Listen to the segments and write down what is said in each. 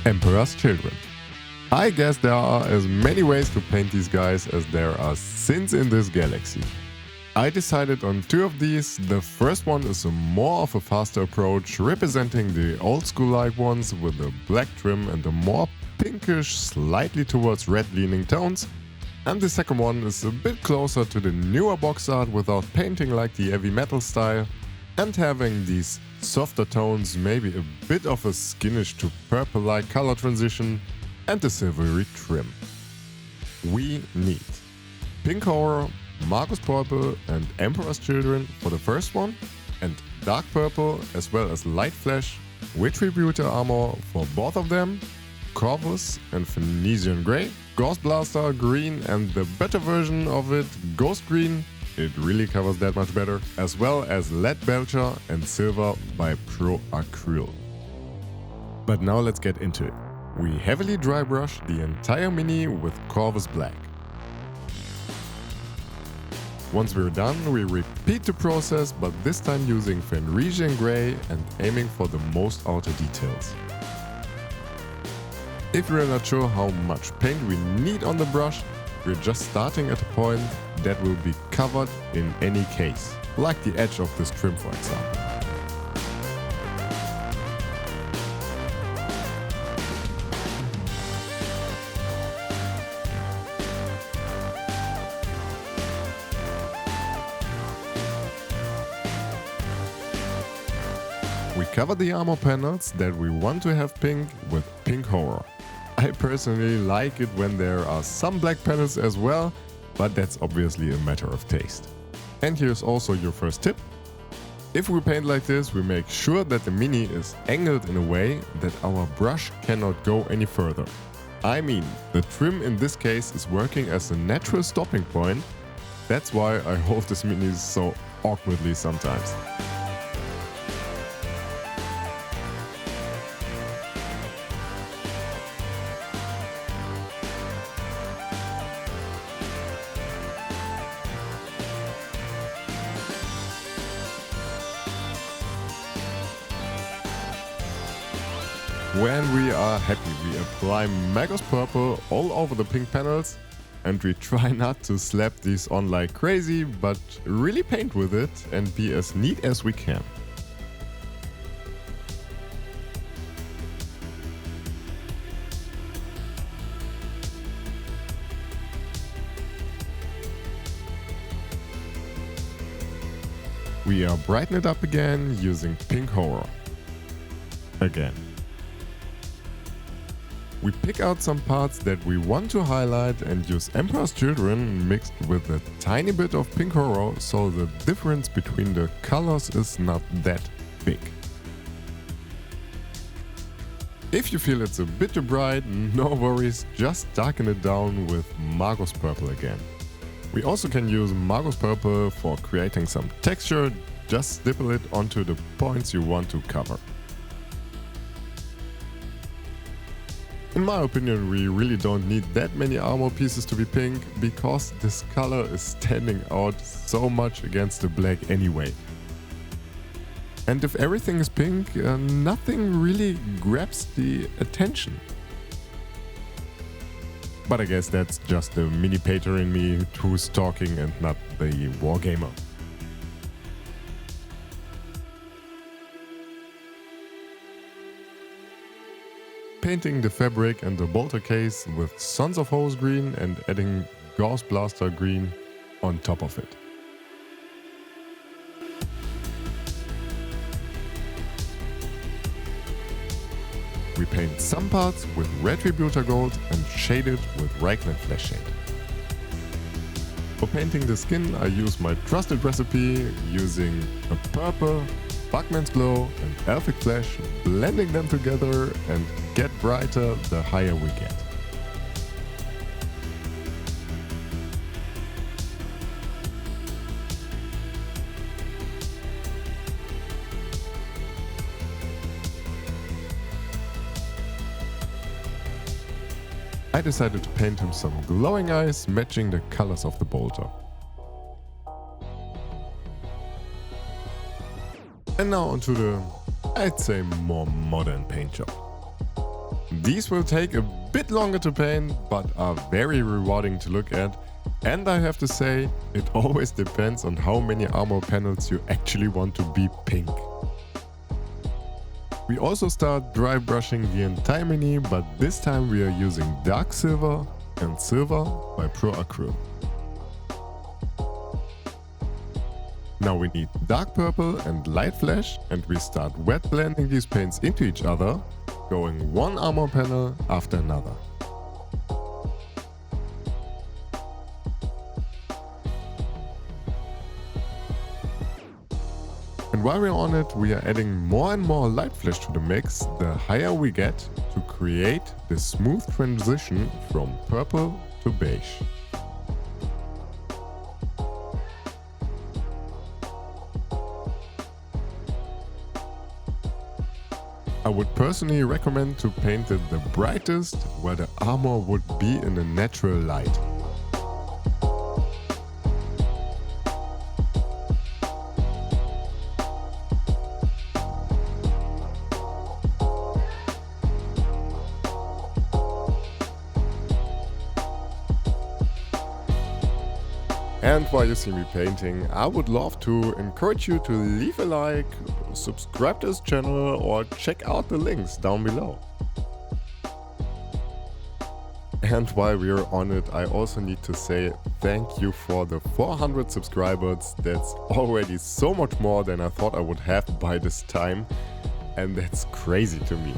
Emperor's Children. I guess there are as many ways to paint these guys as there are sins in this galaxy. I decided on two of these. The first one is a more of a faster approach, representing the old school-like ones with the black trim and the more pinkish, slightly towards red leaning tones. And the second one is a bit closer to the newer box art without painting like the heavy metal style and having these softer tones, maybe a bit of a skinish to purple-like color transition and a silvery trim. We need Pink Horror, Magos Purple and Emperor's Children for the first one, and Dark Purple as well as Light Flesh, Retributor Armour for both of them, Corvus and Phonecian Grey, Gauss Blaster Green and the better version of it, Ghost Green, it really covers that much better, as well as Lead Belcher and Silver by Pro Acryl. But now let's get into it. We heavily dry brush the entire mini with Corvus Black. Once we're done, we repeat the process, but this time using Fenrisian Grey and aiming for the most outer details. If we're not sure how much paint we need on the brush, we're just starting at a point that will be covered in any case, like the edge of this trim for example. We cover the armor panels that we want to have pink with Pink Horror. I personally like it when there are some black panels as well, but that's obviously a matter of taste. And here's also your first tip. If we paint like this, we make sure that the mini is angled in a way that our brush cannot go any further. I mean, the trim in this case is working as a natural stopping point. That's why I hold this mini so awkwardly sometimes. When we are happy, we apply Magos Purple all over the pink panels and we try not to slap these on like crazy, but really paint with it and be as neat as we can. We are brightening it up again using Pink Horror. Again. We pick out some parts that we want to highlight and use Emperor's Children mixed with a tiny bit of Pink Horror so the difference between the colors is not that big. If you feel it's a bit too bright, no worries, just darken it down with Magos Purple again. We also can use Magos Purple for creating some texture, just stipple it onto the points you want to cover. In my opinion, we really don't need that many armor pieces to be pink, because this color is standing out so much against the black anyway. And if everything is pink, nothing really grabs the attention. But I guess that's just the mini painter in me who's talking and not the wargamer. Painting the fabric and the bolter case with Sons of Horus green and adding Gauss Blaster green on top of it. We paint some parts with Retributor gold and shade it with Reikland Fleshshade. For painting the skin, I use my trusted recipe using a purple, Bugmans glow and Elfic flesh, blending them together and get brighter the higher we get. I decided to paint him some glowing eyes matching the colors of the bolter. And now onto the, I'd say, more modern paint job. These will take a bit longer to paint, but are very rewarding to look at. And I have to say, it always depends on how many armor panels you actually want to be pink. We also start dry brushing the entire mini, but this time we are using dark silver and silver by Pro Acryl. Now we need dark purple and light flesh, and we start wet blending these paints into each other, going one armor panel after another. And while we're on it, we are adding more and more light flesh to the mix, the higher we get, to create this smooth transition from purple to beige. I would personally recommend to paint it the brightest, where the armor would be in a natural light. And while you see me painting, I would love to encourage you to leave a like, subscribe to this channel, or check out the links down below. And while we're on it, I also need to say thank you for the 400 subscribers. That's already so much more than I thought I would have by this time, and that's crazy to me.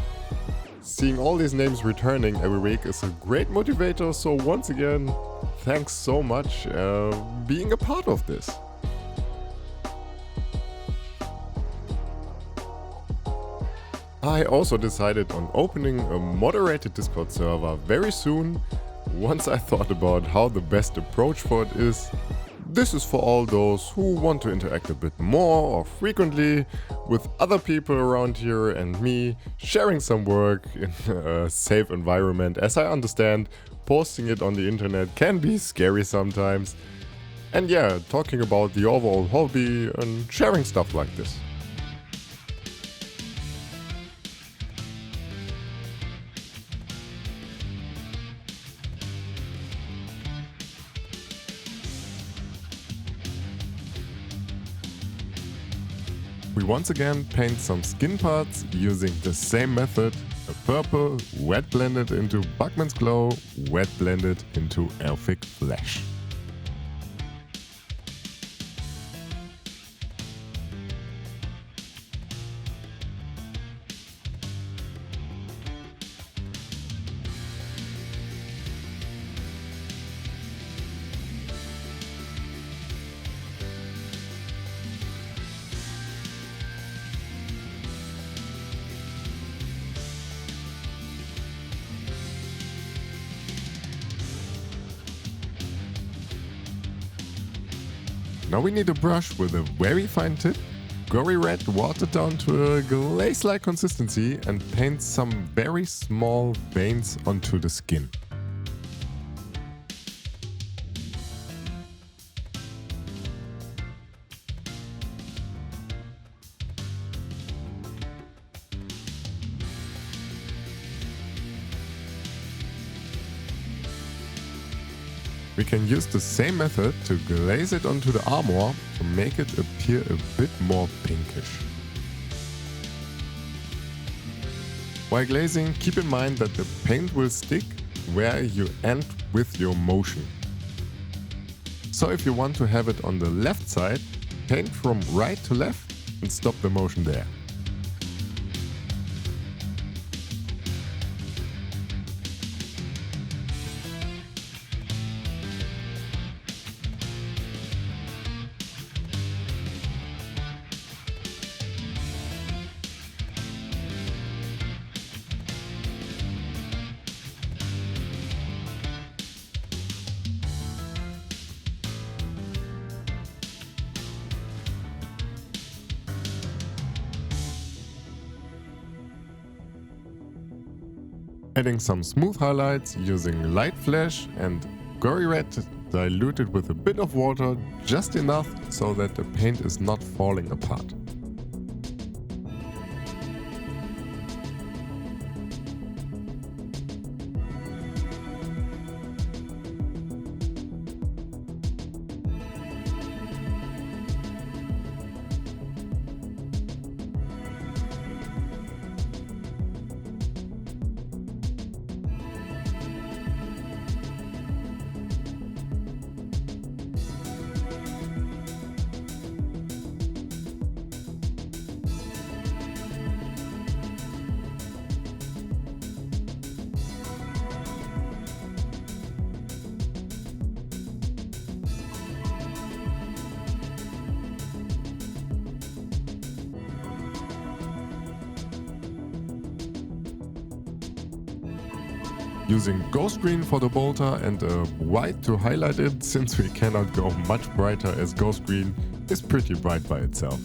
Seeing all these names returning every week is a great motivator, so once again, thanks so much being a part of this. I also decided on opening a moderated Discord server very soon, once I thought about how the best approach for it is. This is for all those who want to interact a bit more or frequently with other people around here and me, sharing some work in a safe environment. As I understand, posting it on the internet can be scary sometimes. And yeah, talking about the overall hobby and sharing stuff like this. We once again paint some skin parts using the same method, a purple, wet blended into Bugmans Glow, wet blended into Elfic Flesh. Now we need a brush with a very fine tip, gory red watered down to a glaze-like consistency, and paint some very small veins onto the skin. We can use the same method to glaze it onto the armor to make it appear a bit more pinkish. While glazing, keep in mind that the paint will stick where you end with your motion. So if you want to have it on the left side, paint from right to left and stop the motion there. Adding some smooth highlights using light flesh and gory red diluted with a bit of water, just enough so that the paint is not falling apart. Using ghost green for the bolter and a white to highlight it, since we cannot go much brighter as ghost green is pretty bright by itself.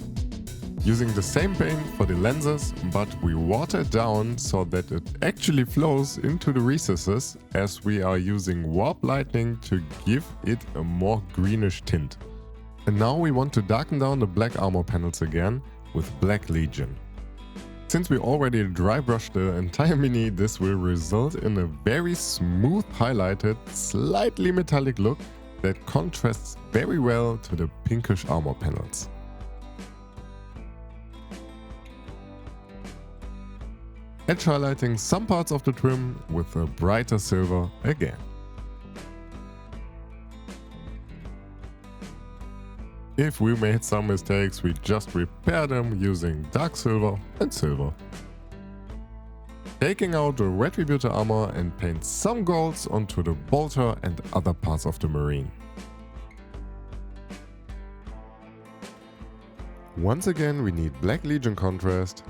Using the same paint for the lenses, but we water it down so that it actually flows into the recesses, as we are using warp lightning to give it a more greenish tint. And now we want to darken down the black armor panels again with Black Legion. Since we already dry brushed the entire mini, this will result in a very smooth highlighted, slightly metallic look that contrasts very well to the pinkish armor panels. Edge highlighting some parts of the trim with a brighter silver again. If we made some mistakes, we just repair them using dark silver and silver. Taking out the Retributor armor and paint some golds onto the bolter and other parts of the marine. Once again we need Black Legion contrast.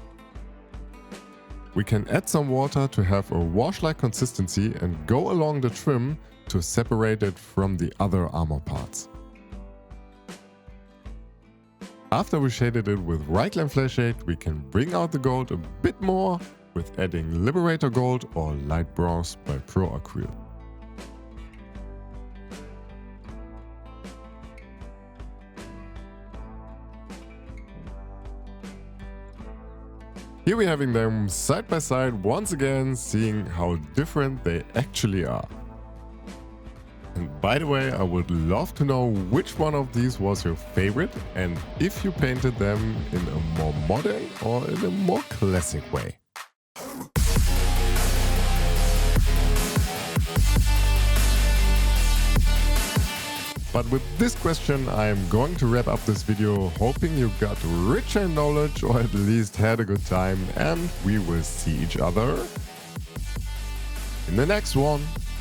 We can add some water to have a wash-like consistency and go along the trim to separate it from the other armor parts. After we shaded it with Reikland Fleshshade, we can bring out the gold a bit more with adding Liberator Gold or Light Bronze by Pro Acryl. Here we're having them side by side once again, seeing how different they actually are. And by the way, I would love to know which one of these was your favorite and if you painted them in a more modern or in a more classic way. But with this question, I am going to wrap up this video, hoping you got richer knowledge or at least had a good time, and we will see each other in the next one.